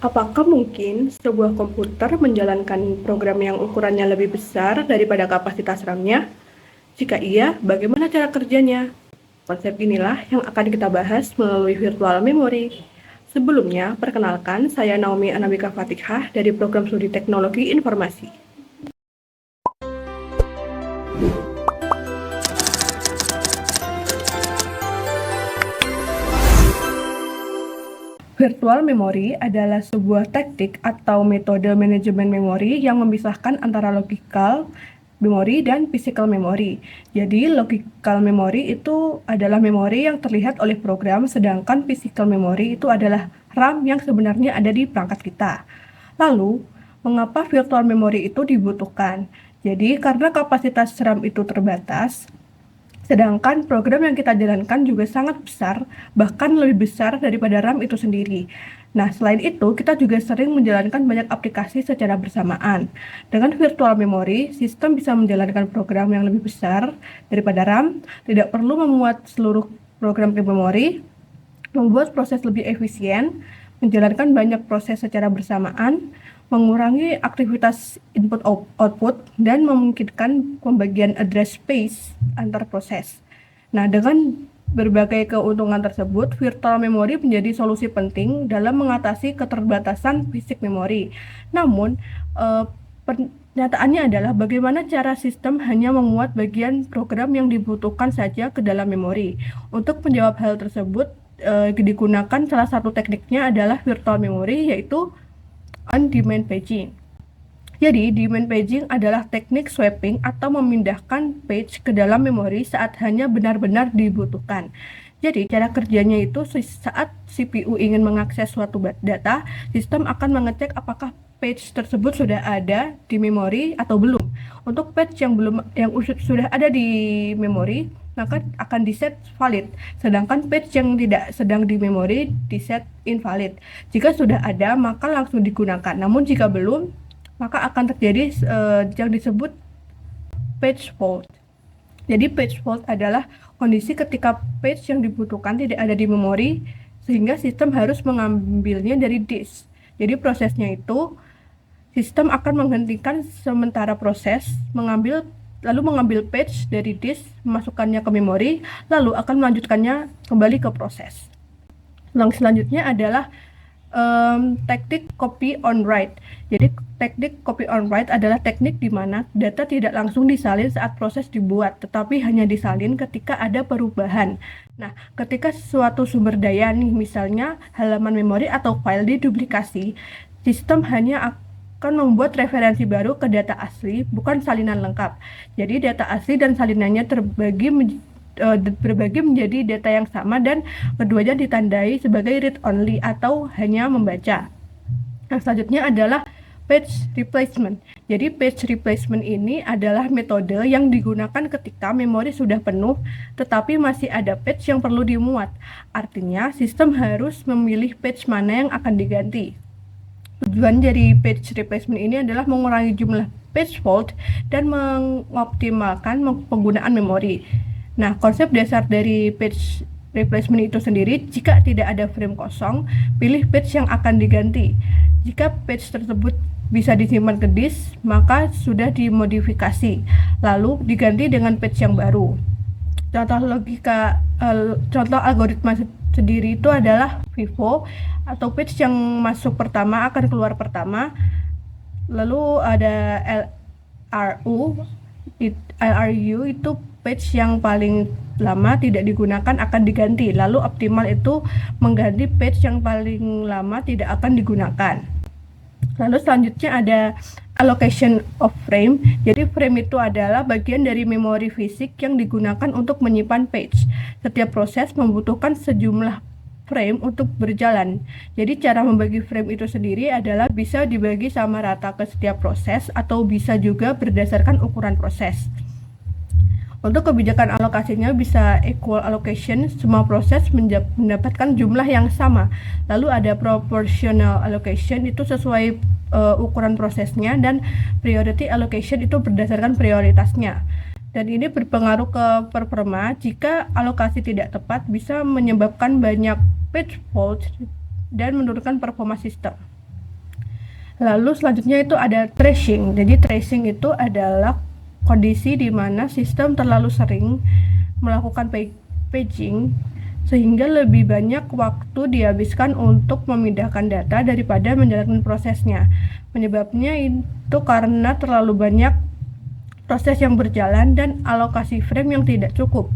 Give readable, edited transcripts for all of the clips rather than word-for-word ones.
Apakah mungkin sebuah komputer menjalankan program yang ukurannya lebih besar daripada kapasitas RAM-nya? Jika iya, bagaimana cara kerjanya? Konsep inilah yang akan kita bahas melalui virtual memory. Sebelumnya, perkenalkan saya Naomi Anabika Fatihah dari Program Studi Teknologi Informasi. Virtual memory adalah sebuah teknik atau metode manajemen memori yang memisahkan antara logical memory dan physical memory. Jadi, logical memory itu adalah memori yang terlihat oleh program, sedangkan physical memory itu adalah RAM yang sebenarnya ada di perangkat kita. Lalu, mengapa virtual memory itu dibutuhkan? Jadi, karena kapasitas RAM itu terbatas, sedangkan program yang kita jalankan juga sangat besar, bahkan lebih besar daripada RAM itu sendiri. Nah, selain itu, kita juga sering menjalankan banyak aplikasi secara bersamaan. Dengan virtual memory, sistem bisa menjalankan program yang lebih besar daripada RAM, tidak perlu memuat seluruh program ke memori, membuat proses lebih efisien, menjalankan banyak proses secara bersamaan, mengurangi aktivitas input-output, dan memungkinkan pembagian address space antar proses. Nah, dengan berbagai keuntungan tersebut, virtual memory menjadi solusi penting dalam mengatasi keterbatasan fisik memori. Namun, pernyataannya adalah bagaimana cara sistem hanya memuat bagian program yang dibutuhkan saja ke dalam memori. Untuk menjawab hal tersebut, digunakan salah satu tekniknya adalah virtual memory, yaitu on-demand paging. Jadi, demand paging adalah teknik swapping atau memindahkan page ke dalam memori saat hanya benar-benar dibutuhkan. Jadi, cara kerjanya itu saat CPU ingin mengakses suatu data, sistem akan mengecek apakah page tersebut sudah ada di memori atau belum. Untuk page yang sudah ada di memori, maka akan diset valid. Sedangkan page yang tidak sedang di memori diset invalid. Jika sudah ada, maka langsung digunakan. Namun jika belum, maka akan terjadi yang disebut page fault. Jadi page fault adalah kondisi ketika page yang dibutuhkan tidak ada di memori, sehingga sistem harus mengambilnya dari disk. Jadi prosesnya itu, sistem akan menghentikan sementara proses, lalu mengambil page dari disk, memasukkannya ke memori, lalu akan melanjutkannya kembali ke proses. Yang selanjutnya adalah teknik copy on write. Jadi teknik copy on write adalah teknik di mana data tidak langsung disalin saat proses dibuat, tetapi hanya disalin ketika ada perubahan. Nah, ketika suatu sumber daya nih, misalnya halaman memori atau file diduplikasi, sistem hanya akan membuat referensi baru ke data asli, bukan salinan lengkap. Jadi data asli dan salinannya berbagi menjadi data yang sama, dan keduanya ditandai sebagai read only atau hanya membaca. Yang selanjutnya adalah page replacement. Jadi page replacement ini adalah metode yang digunakan ketika memori sudah penuh tetapi masih ada page yang perlu dimuat. Artinya sistem harus memilih page mana yang akan diganti. Tujuan dari page replacement ini adalah mengurangi jumlah page fault dan mengoptimalkan penggunaan memori. Nah, konsep dasar dari page replacement itu sendiri, jika tidak ada frame kosong, pilih page yang akan diganti. Jika page tersebut bisa disimpan ke disk, maka sudah dimodifikasi, lalu diganti dengan page yang baru. Contoh algoritma sendiri itu adalah FIFO, atau page yang masuk pertama akan keluar pertama. Lalu ada LRU itu page yang paling lama tidak digunakan akan diganti. Lalu optimal itu mengganti page yang paling lama tidak akan digunakan. Lalu selanjutnya ada allocation of frame. Jadi frame itu adalah bagian dari memori fisik yang digunakan untuk menyimpan page. Setiap proses membutuhkan sejumlah frame untuk berjalan. Jadi cara membagi frame itu sendiri adalah bisa dibagi sama rata ke setiap proses atau bisa juga berdasarkan ukuran proses. Untuk kebijakan alokasinya bisa equal allocation, semua proses mendapatkan jumlah yang sama. Lalu ada proportional allocation, itu sesuai ukuran prosesnya, dan priority allocation itu berdasarkan prioritasnya. Dan ini berpengaruh ke performa. Jika alokasi tidak tepat, bisa menyebabkan banyak page fault dan menurunkan performa sistem. Lalu selanjutnya itu ada tracing. Jadi tracing itu adalah kondisi di mana sistem terlalu sering melakukan paging sehingga lebih banyak waktu dihabiskan untuk memindahkan data daripada menjalankan prosesnya. Penyebabnya itu karena terlalu banyak proses yang berjalan dan alokasi frame yang tidak cukup.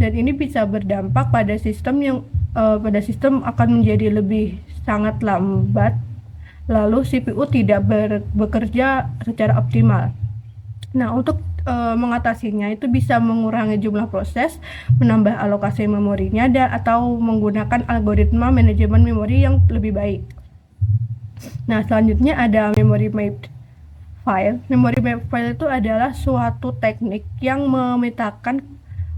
Dan ini bisa berdampak pada sistem akan menjadi lebih sangat lambat. Lalu CPU tidak bekerja secara optimal. Nah, untuk mengatasinya itu bisa mengurangi jumlah proses, menambah alokasi memorinya, atau menggunakan algoritma manajemen memori yang lebih baik. Nah, selanjutnya ada memory mapped file. Memory mapped file itu adalah suatu teknik yang memetakan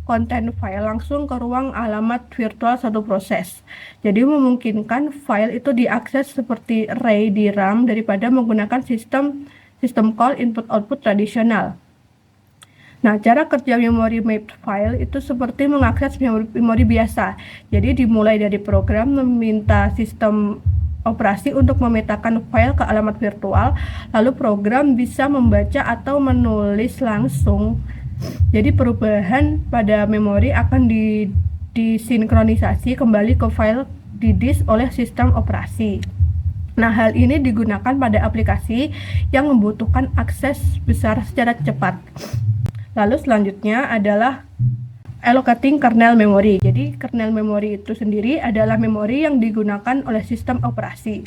konten file langsung ke ruang alamat virtual suatu proses. Jadi memungkinkan file itu diakses seperti array di RAM daripada menggunakan sistem call input-output tradisional. Nah, cara kerja memory mapped file itu seperti mengakses memori biasa. Jadi dimulai dari program meminta sistem operasi untuk memetakan file ke alamat virtual, lalu program bisa membaca atau menulis langsung. Jadi perubahan pada memori akan disinkronisasi kembali ke file di disk oleh sistem operasi. Nah, hal ini digunakan pada aplikasi yang membutuhkan akses besar secara cepat. Lalu selanjutnya adalah allocating kernel memory. Jadi kernel memory itu sendiri adalah memori yang digunakan oleh sistem operasi.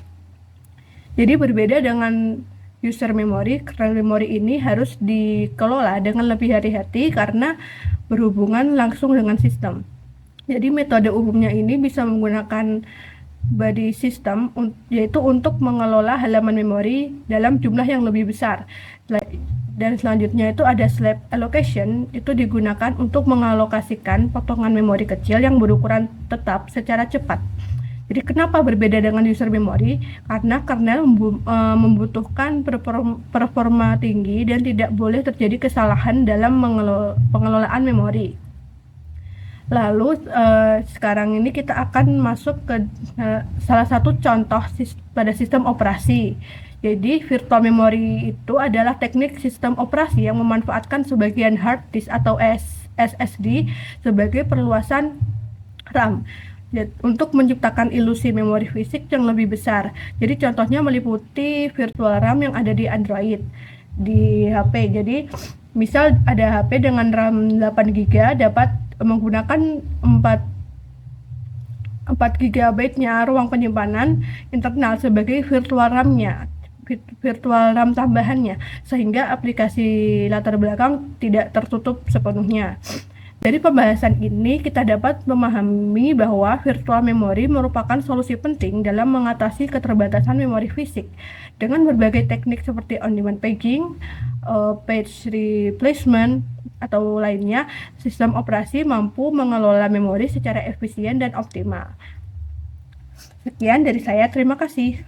Jadi berbeda dengan user memory, kernel memory ini harus dikelola dengan lebih hati-hati karena berhubungan langsung dengan sistem. Jadi metode umumnya ini bisa menggunakan body system, yaitu untuk mengelola halaman memori dalam jumlah yang lebih besar. Dan selanjutnya itu ada slab allocation, itu digunakan untuk mengalokasikan potongan memori kecil yang berukuran tetap secara cepat. Jadi kenapa berbeda dengan user memory? Karena kernel membutuhkan performa tinggi dan tidak boleh terjadi kesalahan dalam pengelolaan memori. Lalu sekarang ini kita akan masuk ke salah satu contoh pada sistem operasi. Jadi virtual memory itu adalah teknik sistem operasi yang memanfaatkan sebagian hard disk atau SSD sebagai perluasan RAM untuk menciptakan ilusi memori fisik yang lebih besar. Jadi contohnya meliputi virtual RAM yang ada di Android, di HP. Jadi misal ada HP dengan RAM 8 GB dapat menggunakan 4 GB-nya ruang penyimpanan internal sebagai virtual RAM tambahannya, sehingga aplikasi latar belakang tidak tertutup sepenuhnya. Dari pembahasan ini kita dapat memahami bahwa virtual memory merupakan solusi penting dalam mengatasi keterbatasan memori fisik. Dengan berbagai teknik seperti on-demand paging, page replacement, atau lainnya, sistem operasi mampu mengelola memori secara efisien dan optimal. Sekian dari saya, terima kasih.